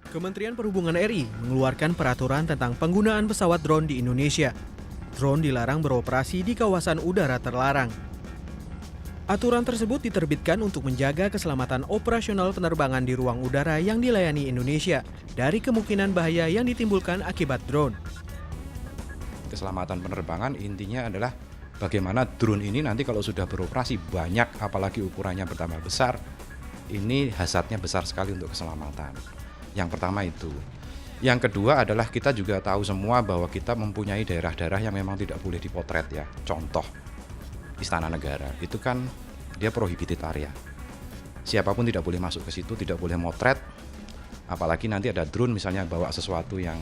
Kementerian Perhubungan RI mengeluarkan peraturan tentang penggunaan pesawat drone di Indonesia. Drone dilarang beroperasi di kawasan udara terlarang. Aturan tersebut diterbitkan untuk menjaga keselamatan operasional penerbangan di ruang udara yang dilayani Indonesia dari kemungkinan bahaya yang ditimbulkan akibat drone. Keselamatan penerbangan intinya adalah bagaimana drone ini nanti kalau sudah beroperasi banyak, apalagi ukurannya bertambah besar, ini hazardnya besar sekali untuk keselamatan. Yang pertama itu. Yang kedua adalah kita juga tahu semua bahwa kita mempunyai daerah-daerah yang memang tidak boleh dipotret ya. Contoh, Istana Negara, itu kan dia prohibited area. Siapapun tidak boleh masuk ke situ, tidak boleh motret, apalagi nanti ada drone misalnya bawa sesuatu yang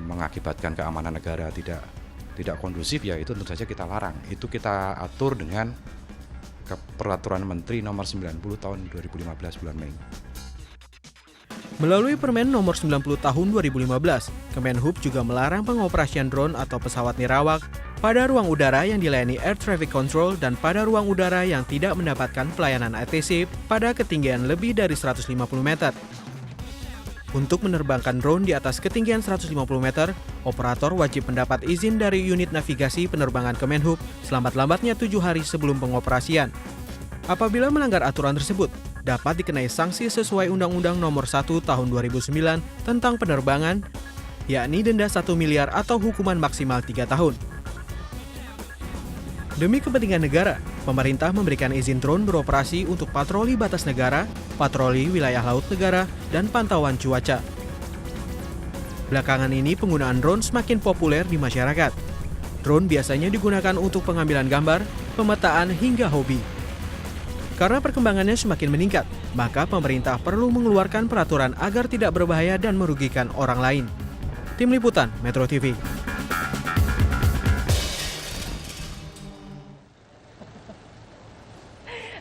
mengakibatkan keamanan negara tidak kondusif, ya itu tentu saja kita larang. Itu kita atur dengan Peraturan Menteri nomor 90 tahun 2015 bulan Mei. Melalui Permen nomor 90 tahun 2015, Kemenhub juga melarang pengoperasian drone atau pesawat nirawak pada ruang udara yang dilayani Air Traffic Control dan pada ruang udara yang tidak mendapatkan pelayanan ATC pada ketinggian lebih dari 150 meter. Untuk menerbangkan drone di atas ketinggian 150 meter, operator wajib mendapat izin dari unit navigasi penerbangan Kemenhub selambat-lambatnya 7 hari sebelum pengoperasian. Apabila melanggar aturan tersebut, dapat dikenai sanksi sesuai Undang-Undang Nomor 1 Tahun 2009 tentang penerbangan, yakni denda 1 miliar atau hukuman maksimal 3 tahun. Demi kepentingan negara, pemerintah memberikan izin drone beroperasi untuk patroli batas negara, patroli wilayah laut negara, dan pantauan cuaca. Belakangan ini penggunaan drone semakin populer di masyarakat. Drone biasanya digunakan untuk pengambilan gambar, pemetaan, hingga hobi. Karena perkembangannya semakin meningkat, maka pemerintah perlu mengeluarkan peraturan agar tidak berbahaya dan merugikan orang lain. Tim Liputan, Metro TV.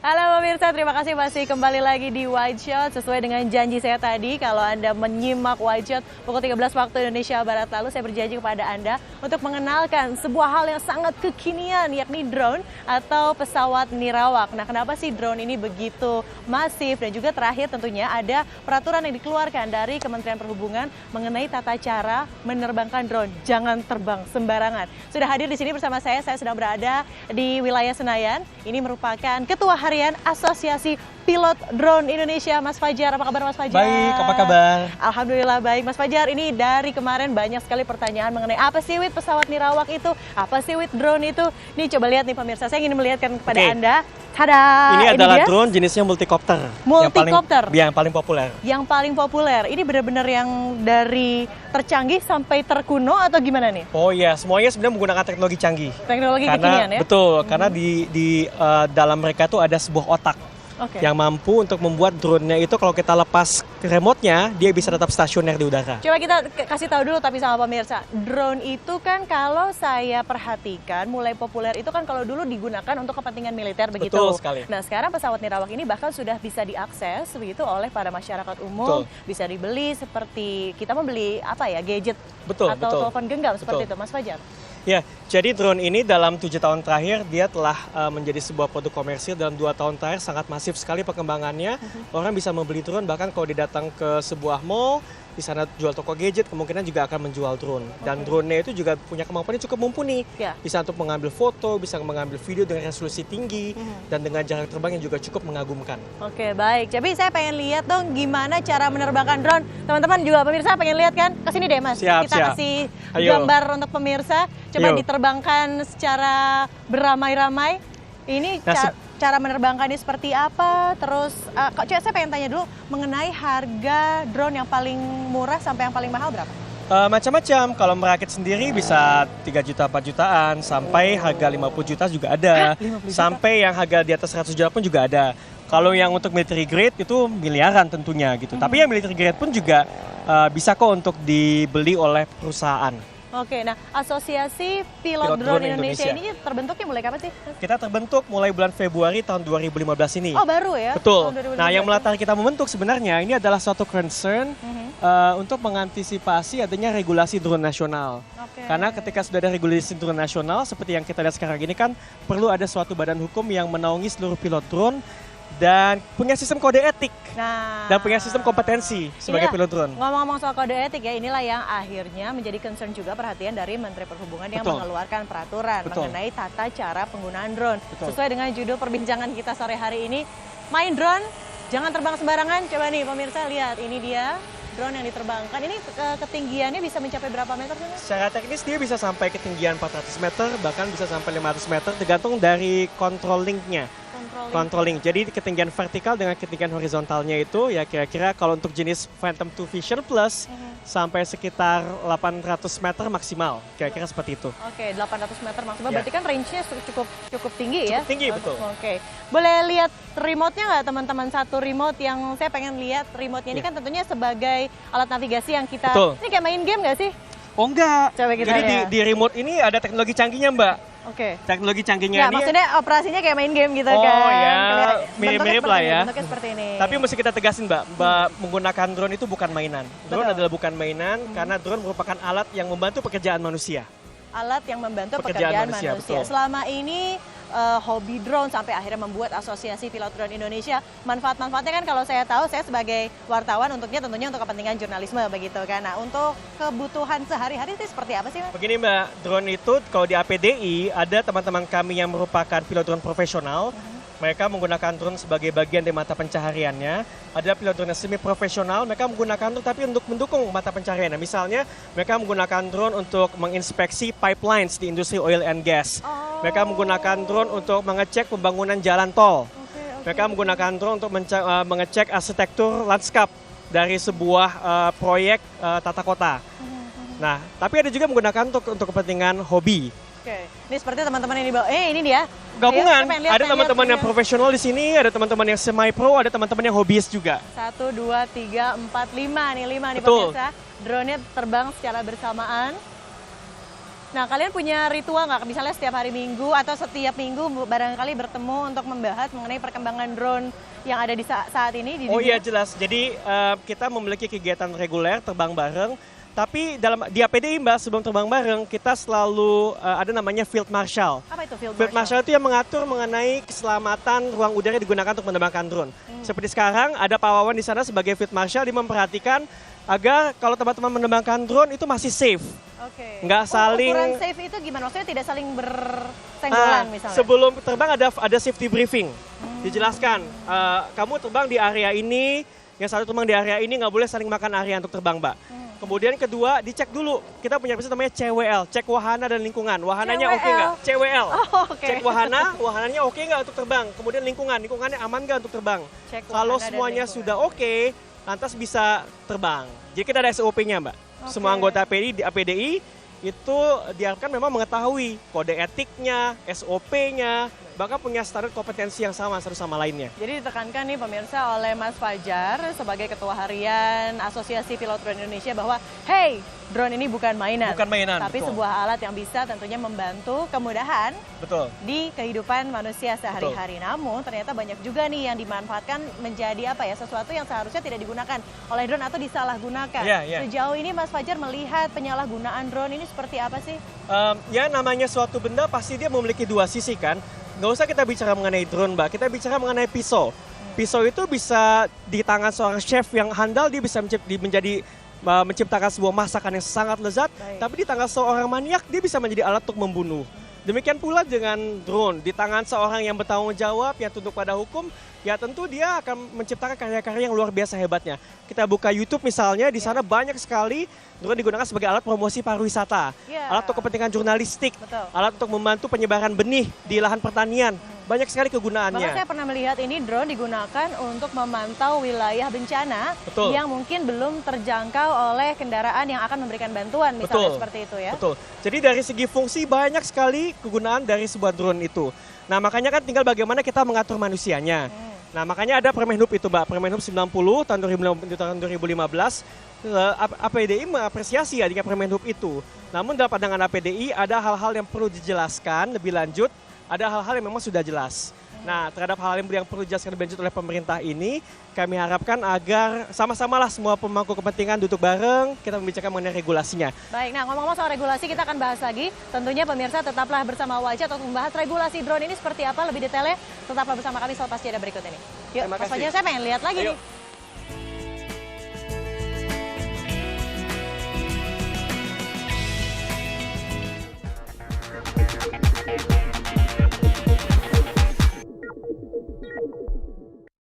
Halo pemirsa, terima kasih masih kembali lagi di Wide Shot. Sesuai dengan janji saya tadi, kalau Anda menyimak Wide Shot pukul 13 waktu Indonesia Barat lalu, saya berjanji kepada Anda untuk mengenalkan sebuah hal yang sangat kekinian, yakni drone atau pesawat nirawak. Nah, kenapa sih drone ini begitu masif? Dan juga terakhir tentunya ada peraturan yang dikeluarkan dari Kementerian Perhubungan mengenai tata cara menerbangkan drone. Jangan terbang sembarangan. Sudah hadir di sini bersama saya sedang berada di wilayah Senayan. Ini merupakan Ketua Harian Asosiasi Pilot Drone Indonesia, Mas Fajar. Apa kabar Mas Fajar? Baik, apa kabar? Alhamdulillah baik. Mas Fajar, ini dari kemarin banyak sekali pertanyaan mengenai apa sih Wid pesawat nirawak itu? Apa sih Wid drone itu? Nih coba lihat nih pemirsa, saya ingin melihatkan kepada Anda. Tada! Ini adalah dia. drone jenisnya multicopter. Multicopter? Yang paling populer. Yang paling populer. Ini benar-benar yang dari tercanggih sampai terkuno atau gimana nih? Oh iya, semuanya sebenarnya menggunakan teknologi canggih. Teknologi kekinian ya? Betul, karena di dalam mereka tuh ada sebuah otak. Yang mampu untuk membuat drone-nya itu kalau kita lepas remote-nya, dia bisa tetap stasioner di udara. Coba kita kasih tahu dulu tapi sama pemirsa, drone itu kan kalau saya perhatikan mulai populer itu kan kalau dulu digunakan untuk kepentingan militer begitu. Betul sekali. Nah sekarang pesawat nirawak ini bahkan sudah bisa diakses begitu oleh para masyarakat umum, bisa dibeli seperti kita membeli apa ya gadget atau telepon genggam seperti itu, Mas Fajar. Ya, jadi drone ini dalam 7 tahun terakhir dia telah menjadi sebuah produk komersil. Dalam 2 tahun terakhir sangat masif sekali perkembangannya. Orang bisa membeli drone, bahkan kalau didatang ke sebuah mall, di sana jual toko gadget, kemungkinan juga akan menjual drone. Dan drone-nya itu juga punya kemampuan yang cukup mumpuni. Bisa untuk mengambil foto, bisa mengambil video dengan resolusi tinggi, dan dengan jarak terbang yang juga cukup mengagumkan. Oke, baik. Jadi saya pengen lihat dong gimana cara menerbangkan drone. Teman-teman juga pemirsa pengen lihat kan? Kesini deh Mas, kita kasih gambar untuk pemirsa. Coba diterbangkan secara beramai-ramai. Ini cara menerbangkannya seperti apa? Terus, saya pengen tanya dulu mengenai harga drone yang paling murah sampai yang paling mahal berapa? Macam-macam, kalau merakit sendiri bisa 3 juta, 4 jutaan, sampai harga 50 juta juga ada. Sampai yang harga di atas 100 juta pun juga ada. Kalau yang untuk military grade itu miliaran tentunya gitu. Tapi yang military grade pun juga bisa kok untuk dibeli oleh perusahaan. Oke, nah Asosiasi Pilot Drone Indonesia ini terbentuknya mulai kapan sih? Kita terbentuk mulai bulan Februari tahun 2015 ini. Oh baru ya? Betul. Nah yang melatar kita membentuk sebenarnya ini adalah suatu concern untuk mengantisipasi adanya regulasi drone nasional. Karena ketika sudah ada regulasi drone nasional seperti yang kita lihat sekarang ini kan perlu ada suatu badan hukum yang menaungi seluruh pilot drone dan punya sistem kode etik Nah, dan punya sistem kompetensi sebagai Iya. pilot drone. Ngomong-ngomong soal kode etik ya, inilah yang akhirnya menjadi concern juga perhatian dari Menteri Perhubungan yang Betul. mengeluarkan peraturan Betul. mengenai tata cara penggunaan drone. Betul. Sesuai dengan judul perbincangan kita sore hari ini, main drone, jangan terbang sembarangan. Coba nih pemirsa lihat, ini dia drone yang diterbangkan. Ini ketinggiannya bisa mencapai berapa meter sih, Mas? Secara teknis dia bisa sampai ketinggian 400 meter, bahkan bisa sampai 500 meter, tergantung dari control link-nya. Controlling. Jadi ketinggian vertikal dengan ketinggian horizontalnya itu ya kira-kira kalau untuk jenis Phantom 2 Vision Plus sampai sekitar 800 meter maksimal. Kira-kira seperti itu. Oke, 800 meter maksimal. Ya. Berarti kan range-nya cukup tinggi ya? Cukup tinggi, betul. Oke. Boleh lihat remote-nya nggak teman-teman? Satu remote yang saya pengen lihat remote-nya ini Ya. kan tentunya sebagai alat navigasi yang kita... Betul. Ini kayak main game nggak sih? Oh enggak. Coba kita Jadi lihat. di remote ini ada teknologi canggihnya Mbak. Oke. Teknologi Ya, canggihnya ini. maksudnya operasinya kayak main game gitu Oh, kan. ya. Bentuknya Mirip-mirip seperti lah ini, ya. Bentuknya seperti ini. Tapi mesti kita tegasin Mbak, menggunakan drone itu bukan mainan. Drone Betul. adalah bukan mainan karena drone merupakan alat yang membantu pekerjaan manusia. Alat yang membantu Pekerjaan pekerjaan manusia, manusia. betul. Selama ini hobi drone sampai akhirnya membuat Asosiasi Pilot Drone Indonesia. Manfaat-manfaatnya kan kalau saya tahu, saya sebagai wartawan tentunya untuk kepentingan jurnalisme begitu kan. Nah, untuk kebutuhan sehari-hari sih seperti apa sih, Mas? Begini Mbak, drone itu kalau di APDI ada teman-teman kami yang merupakan pilot drone profesional. Mereka menggunakan drone sebagai bagian dari mata pencahariannya. Ada pilot drone yang semi profesional, mereka menggunakan drone tapi untuk mendukung mata pencahariannya. Misalnya, mereka menggunakan drone untuk menginspeksi pipelines di industri oil and gas. Mereka menggunakan drone untuk mengecek pembangunan jalan tol. Mereka menggunakan drone untuk mengecek arsitektur landscape dari sebuah proyek tata kota. Nah, tapi ada juga menggunakan untuk kepentingan hobi. Oke, ini seperti teman-teman ini bawa. Ini dia. Gabungan, Ayo, saya pengen lihat, ada pengen teman-teman lihat, yang profesional di sini, ada teman-teman yang semi-pro, ada teman-teman yang hobiis juga. 1, 2, 3, 4, 5 nih, 5 nih Betul. pemirsa. Drone-nya terbang secara bersamaan. Nah, kalian punya ritual nggak? Misalnya setiap hari Minggu atau setiap minggu barangkali bertemu untuk membahas mengenai perkembangan drone yang ada di saat ini di Oh dunia? iya jelas, jadi kita memiliki kegiatan reguler terbang bareng. Tapi di APDI Mbak, sebelum terbang bareng, kita selalu ada namanya Field Marshal. Apa itu Field Field Marshal? Marshal itu yang mengatur mengenai keselamatan ruang udara yang digunakan untuk menerbangkan drone. Seperti sekarang ada Pak Wawan di sana sebagai Field Marshal, dia memperhatikan agar kalau teman-teman menerbangkan drone itu masih safe. Oke. Nggak saling- Ukuran safe itu gimana? Maksudnya tidak saling bersenggolan misalnya? Sebelum terbang ada safety briefing. Dijelaskan, kamu terbang di area ini, yang satu terbang di area ini nggak boleh saling makan area untuk terbang, Mbak. Kemudian kedua, dicek dulu. Kita punya prinsip namanya CWL, cek wahana dan lingkungan. Wahananya oke CWL? nggak? CWL. Oh, oke. Cek wahananya oke nggak untuk terbang. Kemudian lingkungannya aman nggak untuk terbang. Cek Kalau wahana dan semuanya lingkungan. sudah oke, lantas bisa terbang. Jadi kita ada SOP-nya, Mbak. Oke. Semua anggota APDI itu diharapkan memang mengetahui kode etiknya, SOP-nya, bahkan punya standar kompetensi yang sama satu sama lainnya. Jadi ditekankan nih pemirsa oleh Mas Fajar sebagai Ketua Harian Asosiasi Pilot Drone Indonesia bahwa hey, drone ini bukan mainan. Bukan mainan, Tapi betul. sebuah alat yang bisa tentunya membantu kemudahan Betul. di kehidupan manusia sehari-hari. Namun ternyata banyak juga nih yang dimanfaatkan menjadi apa ya, sesuatu yang seharusnya tidak digunakan oleh drone atau disalahgunakan. Iya, iya. Sejauh ini Mas Fajar melihat penyalahgunaan drone ini seperti apa sih? Ya namanya suatu benda pasti dia memiliki dua sisi kan. Nggak usah kita bicara mengenai drone, Mbak. Kita bicara mengenai pisau. Pisau itu bisa di tangan seorang chef yang handal, dia bisa menciptakan sebuah masakan yang sangat lezat. Baik. Tapi di tangan seorang maniak, dia bisa menjadi alat untuk membunuh. Demikian pula dengan drone. Di tangan seorang yang bertanggung jawab, yang tunduk pada hukum, ya tentu dia akan menciptakan karya-karya yang luar biasa hebatnya. Kita buka YouTube misalnya, di sana banyak sekali drone digunakan sebagai alat promosi pariwisata, Ya. alat untuk kepentingan jurnalistik, Betul. alat untuk membantu penyebaran benih di lahan pertanian. Banyak sekali Bahkan kegunaannya. saya pernah melihat ini drone digunakan untuk memantau wilayah bencana Betul. yang mungkin belum terjangkau oleh kendaraan yang akan memberikan bantuan, misalnya Betul. seperti itu ya. Betul. Jadi dari segi fungsi banyak sekali kegunaan dari sebuah drone itu. Nah makanya kan tinggal bagaimana kita mengatur manusianya. Nah makanya ada Permenhub itu Mbak, Permenhub 90 tahun 2015. APDI mengapresiasi adanya Permenhub itu. Namun dalam pandangan APDI ada hal-hal yang perlu dijelaskan lebih lanjut, ada hal-hal yang memang sudah jelas. Nah, terhadap hal yang perlu dijelaskan lebih lanjut oleh pemerintah ini, kami harapkan agar sama-samalah semua pemangku kepentingan duduk bareng, kita membicarakan mengenai regulasinya. Baik, nah ngomong-ngomong soal regulasi kita akan bahas lagi. Tentunya pemirsa tetaplah bersama Wajah untuk membahas regulasi drone ini seperti apa lebih detailnya. Tetaplah bersama kami selepas jeda berikut ini. Yuk, Terima Mas kasih. Fajar, saya pengen lihat lagi Ayo. nih.